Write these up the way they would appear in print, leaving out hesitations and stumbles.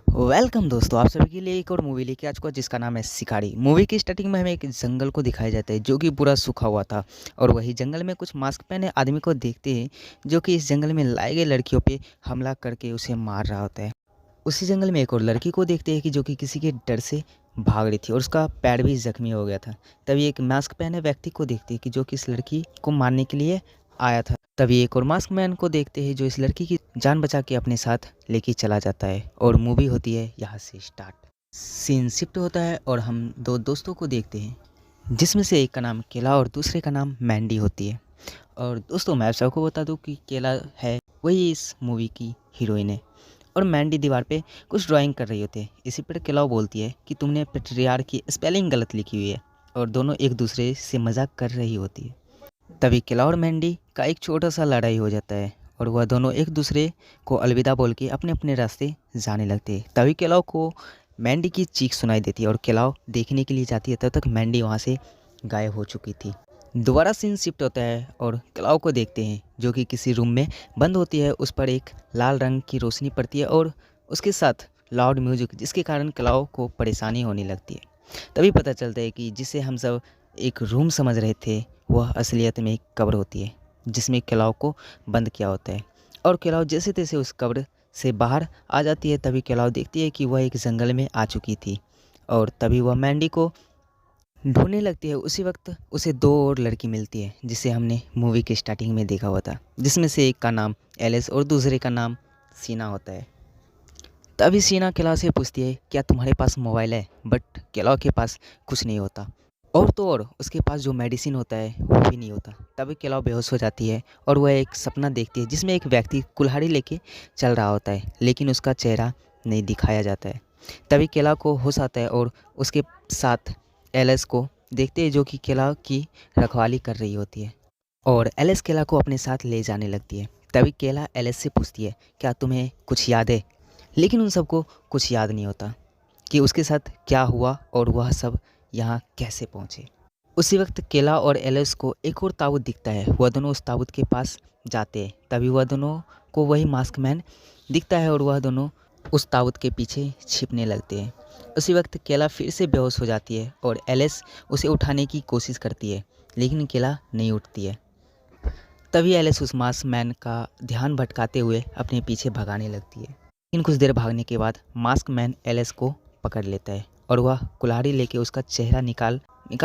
Welcome दोस्तों, आप सभी के लिए एक और मूवी लेके आ चुका जिसका नाम है शिकारी। मूवी की स्टार्टिंग में हमें एक जंगल को दिखाया जाता है जो कि पूरा सूखा हुआ था। और वही जंगल में कुछ मास्क पहने आदमी को देखते हैं जो कि इस जंगल में लाई गई लड़कियों पे हमला करके उसे मार रहा होता है। उसी जंगल में एक और लड़की को देखते हैं कि जो कि किसी के डर से भाग रही थी और उसका पैर भी जख्मी हो गया था। तभी एक मास्क पहने व्यक्ति को देखते हैं कि जो कि इस लड़की को मारने के लिए आया था। तभी एक और मास्क मैन को देखते हैं जो इस लड़की की जान बचा के अपने साथ लेके चला जाता है और मूवी होती है यहाँ से स्टार्ट। सीन शिफ्ट होता है और हम दो दोस्तों को देखते हैं जिसमें से एक का नाम केला और दूसरे का नाम मैंडी होती है। और दोस्तों मैं आप सबको बता दूं कि केला है वही इस मूवी की हीरोइन है और मैंडी दीवार पे कुछ ड्राइंग कर रही होती है। इसी पर केला बोलती है कि तुमने पेट्रियार्क की स्पेलिंग गलत लिखी हुई है और दोनों एक दूसरे से मजाक कर रही होती है। तभी केला और मैंडी का एक छोटा सा लड़ाई हो जाता है और वह दोनों एक दूसरे को अलविदा बोल के अपने अपने रास्ते जाने लगते हैं। तभी केलाव को मैंडी की चीख सुनाई देती है और केलाव देखने के लिए जाती है। तब तक मैंडी वहाँ से गायब हो चुकी थी। दोबारा सीन शिफ्ट होता है और केलाव को देखते हैं जो कि किसी रूम में बंद होती है। उस पर एक लाल रंग की रोशनी पड़ती है और उसके साथ लाउड म्यूजिक जिसके कारण केलाव को परेशानी होने लगती है। तभी पता चलता है कि जिसे हम सब एक रूम समझ रहे थे वह असलियत में एक कब्र होती है जिसमें केलाव को बंद किया होता है। और केलाव जैसे तैसे उस कब्र से बाहर आ जाती है। तभी केलाव देखती है कि वह एक जंगल में आ चुकी थी और तभी वह मैंडी को ढूंढने लगती है। उसी वक्त उसे दो और लड़की मिलती है जिसे हमने मूवी के स्टार्टिंग में देखा हुआ था, जिसमें से एक का नाम एलिस और दूसरे का नाम सीना होता है। तभी सीना केलाव से पूछती है क्या तुम्हारे पास मोबाइल है, बट केलाव के पास कुछ नहीं होता और तो और उसके पास जो मेडिसिन होता है वो भी नहीं होता। तभी केलाव बेहोश हो जाती है और वह एक सपना देखती है जिसमें एक व्यक्ति कुल्हाड़ी लेके चल रहा होता है लेकिन उसका चेहरा नहीं दिखाया जाता है। तभी केला को होश आता है और उसके साथ एलिस को देखते हैं जो कि केला की रखवाली कर रही होती है और एलिस केला को अपने साथ ले जाने लगती है। तभी केला एलिस से पूछती है क्या तुम्हें कुछ याद है, लेकिन उन सबको कुछ याद नहीं होता कि उसके साथ क्या हुआ और वह सब यहाँ कैसे पहुँचे। उसी वक्त केला और एलिस को एक और ताबूत दिखता है। वह दोनों उस ताबूत के पास जाते हैं। तभी वह दोनों को वही मास्क मैन दिखता है और वह दोनों उस ताबूत के पीछे छिपने लगते हैं। उसी वक्त केला फिर से बेहोश हो जाती है और एलिस उसे उठाने की कोशिश करती है लेकिन केला नहीं उठती है। तभी एलिस उस मास्क मैन का ध्यान भटकाते हुए अपने पीछे भगाने लगती है। लेकिन कुछ देर भागने के बाद मास्क मैन एलिस को पकड़ लेता है और वह कुल्हाड़ी लेके उसका चेहरा निकाल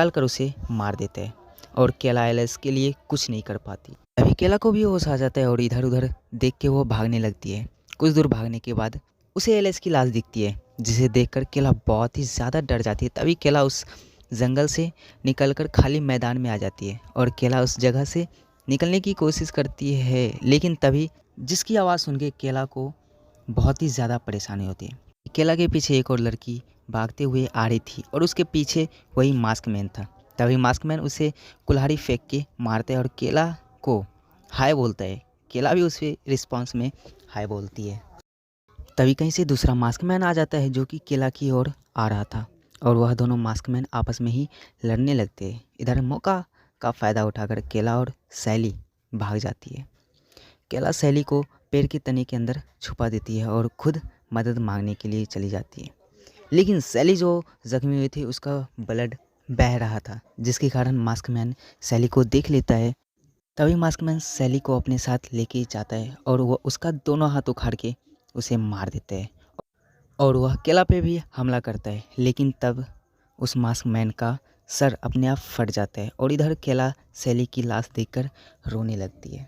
कर उसे मार देता है और केला एलिस के लिए कुछ नहीं कर पाती। तभी केला को भी होश आ जाता है और इधर उधर देख के वो भागने लगती है। कुछ दूर भागने के बाद उसे एलिस की लाश दिखती है जिसे देखकर केला बहुत ही ज़्यादा डर जाती है। तभी केला उस जंगल से निकलकर खाली मैदान में आ जाती है और केला उस जगह से निकलने की कोशिश करती है लेकिन तभी जिसकी आवाज़ सुन के केला को बहुत ही ज़्यादा परेशानी होती है। केला के पीछे एक और लड़की भागते हुए आ रही थी और उसके पीछे वही मास्क मैन था। तभी मास्क मैन उसे कुल्हाड़ी फेंक के मारता है और केला को हाय बोलता है। केला भी उसे रिस्पॉन्स में हाय बोलती है। तभी कहीं से दूसरा मास्क मैन आ जाता है जो कि केला की ओर आ रहा था और वह दोनों मास्क मैन आपस में ही लड़ने लगते हैं। इधर मौका का फ़ायदा उठाकर केला और सैली भाग जाती है। केला सैली को पेड़ के तने के अंदर छुपा देती है और खुद मदद मांगने के लिए चली जाती है। लेकिन सैली जो जख्मी हुई थी उसका ब्लड बह रहा था जिसके कारण मास्क मैन सैली को देख लेता है। तभी मास्क मैन सैली को अपने साथ लेके जाता है और वह उसका दोनों हाथ उखाड़ के उसे मार देता है और वह केला पे भी हमला करता है। लेकिन तब उस मास्क मैन का सर अपने आप फट जाता है और इधर केला सैली की लाश देखकर रोने लगती है।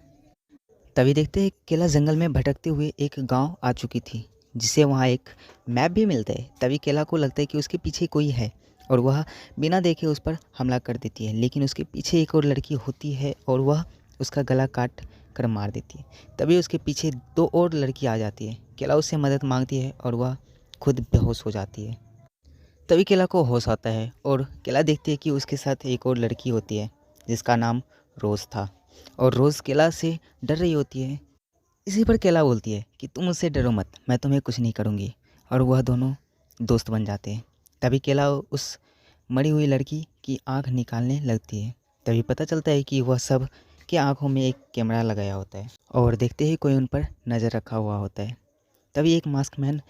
तभी देखते हैं केला जंगल में भटकते हुए एक गांव आ चुकी थी जिसे वहाँ एक मैप भी मिलता है। तभी केला को लगता है कि उसके पीछे कोई है और वह बिना देखे उस पर हमला कर देती है। लेकिन उसके पीछे एक और लड़की होती है और वह उसका गला काट कर मार देती है। तभी उसके पीछे दो और लड़की आ जाती है। केला उससे मदद मांगती है और वह खुद बेहोश हो जाती है। तभी केला को होश आता है और केला देखती है कि उसके साथ एक और लड़की होती है जिसका नाम रोज़ था और रोज़ केला से डर रही होती है। इसी पर केला बोलती है कि तुम मुझसे डरो मत, मैं तुम्हें कुछ नहीं करूँगी और वह दोनों दोस्त बन जाते हैं। तभी केला उस मरी हुई लड़की की आंख निकालने लगती है। तभी पता चलता है कि वह सब की आंखों में एक कैमरा लगाया होता है और देखते ही कोई उन पर नज़र रखा हुआ होता है। तभी एक मास्क मैन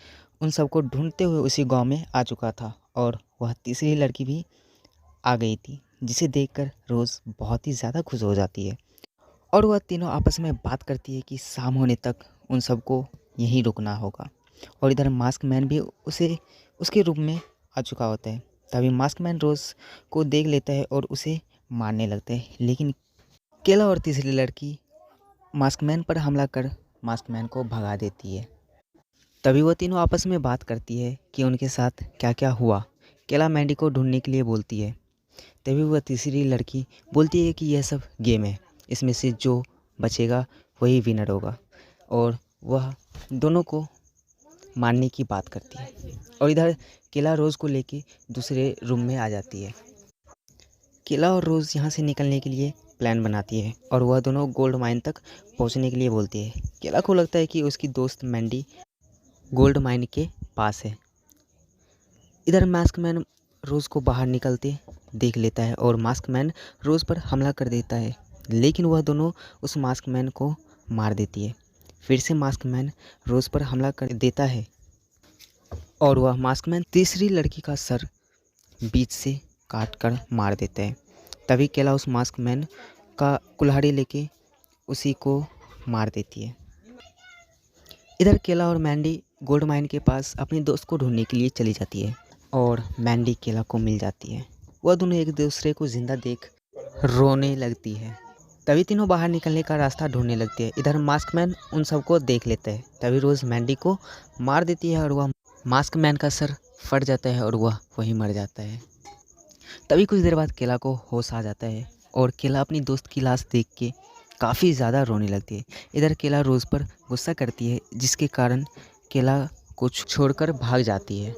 उन सबको ढूंढते हुए उसी गांव में आ चुका था और वह तीसरी लड़की भी आ गई थी, जिसे देखकर रोज़ बहुत ही ज़्यादा खुश हो जाती है और वह तीनों आपस में बात करती है कि शाम होने तक उन सबको यहीं रुकना होगा। और इधर मास्क मैन भी उसे उसके रूप में आ चुका होता है। तभी मास्क मैन रोज़ को देख लेता है और उसे मारने लगता है, लेकिन केला और तीसरी लड़की मास्क मैन पर हमला कर मास्क मैन को भगा देती है। तभी वह तीनों आपस में बात करती है कि उनके साथ क्या क्या हुआ। केला मैंडी को ढूंढने के लिए बोलती है। तभी वह तीसरी लड़की बोलती है कि यह सब गेम है, इसमें से जो बचेगा वही विनर होगा, और वह दोनों को मारने की बात करती है। और इधर केला रोज़ को लेके दूसरे रूम में आ जाती है। केला और रोज़ यहाँ से निकलने के लिए प्लान बनाती है और वह दोनों गोल्ड माइन तक पहुँचने के लिए बोलती है। केला को लगता है कि उसकी दोस्त मैंडी गोल्ड माइन के पास है। इधर मास्क मैन रोज़ को बाहर निकलते देख लेता है और मास्क मैन रोज़ पर हमला कर देता है, लेकिन वह दोनों उस मास्क मैन को मार देती है। फिर से मास्क मैन रोज़ पर हमला कर देता है और वह मास्क मैन तीसरी लड़की का सर बीच से काट कर मार देता है। तभी केला उस मास्क मैन का कुल्हाड़ी लेके उसी को मार देती है। इधर केला और मैंडी गोल्ड माइन के पास अपनी दोस्त को ढूंढने के लिए चली जाती है और मैंडी केला को मिल जाती है। वह दोनों एक दूसरे को जिंदा देख रोने लगती है। तभी तीनों बाहर निकलने का रास्ता ढूंढने लगती है। इधर मास्क मैन उन सबको देख लेता है। तभी रोज़ मैंडी को मार देती है और वह मास्क मैन का सर फट जाता है और वह वहीं मर जाता है। तभी कुछ देर बाद केला को होश आ जाता है और केला अपनी दोस्त की लाश देख के काफ़ी ज़्यादा रोने लगती है। इधर केला रोज़ पर गुस्सा करती है, जिसके कारण केला को छोड़कर भाग जाती है।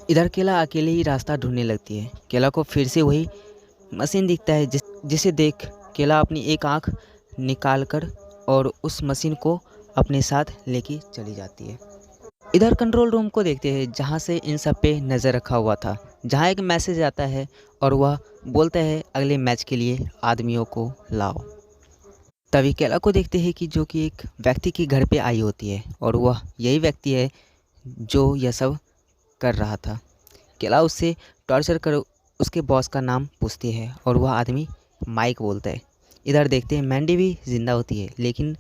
इधर केला अकेले ही रास्ता ढूंढने लगती है। केला को फिर से वही मशीन दिखता है, जिसे देख केला अपनी एक आँख निकाल कर और उस मशीन को अपने साथ लेके चली जाती है। इधर कंट्रोल रूम को देखते हैं, जहाँ से इन सब पे नज़र रखा हुआ था, जहाँ एक मैसेज आता है और वह बोलता है अगले मैच के लिए आदमियों को लाओ। तभी केला को देखते हैं कि जो कि एक व्यक्ति के घर पे आई होती है और वह यही व्यक्ति है जो यह सब कर रहा था। केला उससे टॉर्चर कर उसके बॉस का नाम पूछती है और वह आदमी माइक बोलता है। इधर देखते हैं मैंडी भी जिंदा होती है, लेकिन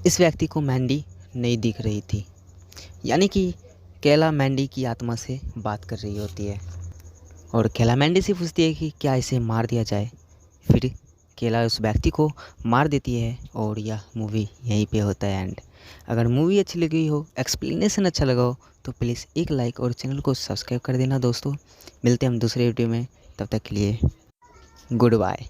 इस व्यक्ति को मैंडी नहीं दिख रही थी, यानी कि केला मैंडी की आत्मा से बात कर रही होती है और केला मैंडी से पूछती है कि क्या इसे मार दिया जाए। फिर केला उस व्यक्ति को मार देती है और यह मूवी यहीं पे होता है एंड। अगर मूवी अच्छी लगी हो, एक्सप्लेनेशन अच्छा लगा हो, तो प्लीज़ एक लाइक और चैनल को सब्सक्राइब कर देना दोस्तों। मिलते हैं हम दूसरे वीडियो में, तब तक के लिए गुड बाय।